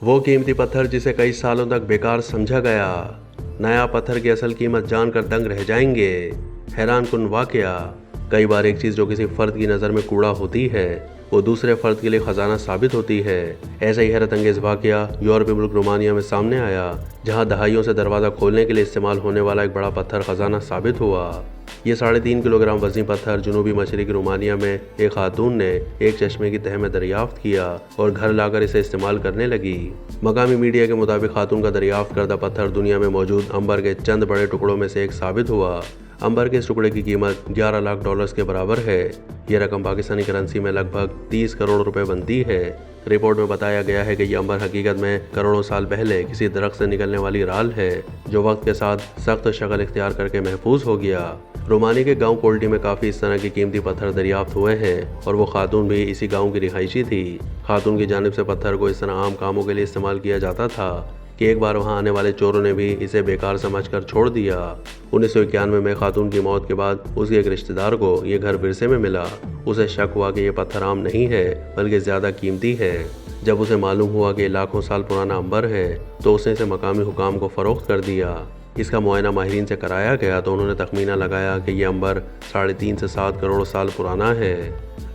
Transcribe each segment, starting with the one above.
وہ قیمتی پتھر جسے کئی سالوں تک بیکار سمجھا گیا، نیا پتھر کی اصل قیمت جان کر دنگ رہ جائیں گے۔ حیران کن واقعہ، کئی بار ایک چیز جو کسی فرد کی نظر میں کوڑا ہوتی ہے وہ دوسرے فرد کے لیے خزانہ ثابت ہوتی ہے۔ ایسا ہی حیرت انگیز واقعہ یورپی ملک رومانیہ میں سامنے آیا، جہاں دہائیوں سے دروازہ کھولنے کے لیے استعمال ہونے والا ایک بڑا پتھر خزانہ ثابت ہوا۔ یہ 3.5 کلوگرام وزنی پتھر جنوبی مشرقی رومانیہ میں ایک خاتون نے ایک چشمے کی تہہ میں دریافت کیا اور گھر لا کر اسے استعمال کرنے لگی۔ مقامی میڈیا کے مطابق خاتون کا دریافت کردہ پتھر دنیا میں موجود عنبر کے چند بڑے ٹکڑوں میں سے ایک ثابت ہوا۔ عنبر کے اس ٹکڑے کی قیمت 11 لاکھ ڈالرز کے برابر ہے۔ یہ رقم پاکستانی کرنسی میں لگ بھگ 30 کروڑ روپے بنتی ہے۔ رپورٹ میں بتایا گیا ہے کہ یہ عنبر حقیقت میں کروڑوں سال پہلے کسی درخت سے نکلنے والی رال ہے، جو وقت کے ساتھ سخت شکل اختیار کر کے محفوظ ہو گیا۔ رومانی کے گاؤں کولٹی میں کافی اس طرح کے قیمتی پتھر دریافت ہوئے ہیں اور وہ خاتون بھی اسی گاؤں کی رہائشی تھی۔ خاتون کی جانب سے پتھر کو اس طرح عام کاموں کے لیے استعمال کیا جاتا تھا کہ ایک بار وہاں آنے والے چوروں نے بھی اسے بیکار سمجھ کر چھوڑ دیا۔ 1991 میں خاتون کی موت کے بعد اس کے ایک رشتہ دار کو یہ گھر ورثے میں ملا۔ اسے شک ہوا کہ یہ پتھر عام نہیں ہے بلکہ زیادہ قیمتی ہے۔ جب اسے معلوم ہوا کہ یہ لاکھوں سال پرانا عنبر ہے تو اس نے اسے مقامی حکام کو فروخت کر دیا۔ اس کا معائنہ ماہرین سے کرایا گیا تو انہوں نے تخمینہ لگایا کہ یہ عنبر 3.5 سے 7 کروڑ سال پرانا ہے۔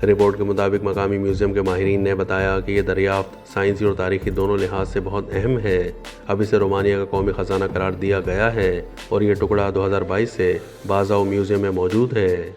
رپورٹ کے مطابق مقامی میوزیم کے ماہرین نے بتایا کہ یہ دریافت سائنسی اور تاریخی دونوں لحاظ سے بہت اہم ہے۔ اب اسے رومانیہ کا قومی خزانہ قرار دیا گیا ہے اور یہ ٹکڑا 2022 سے بازاؤ میوزیم میں موجود ہے۔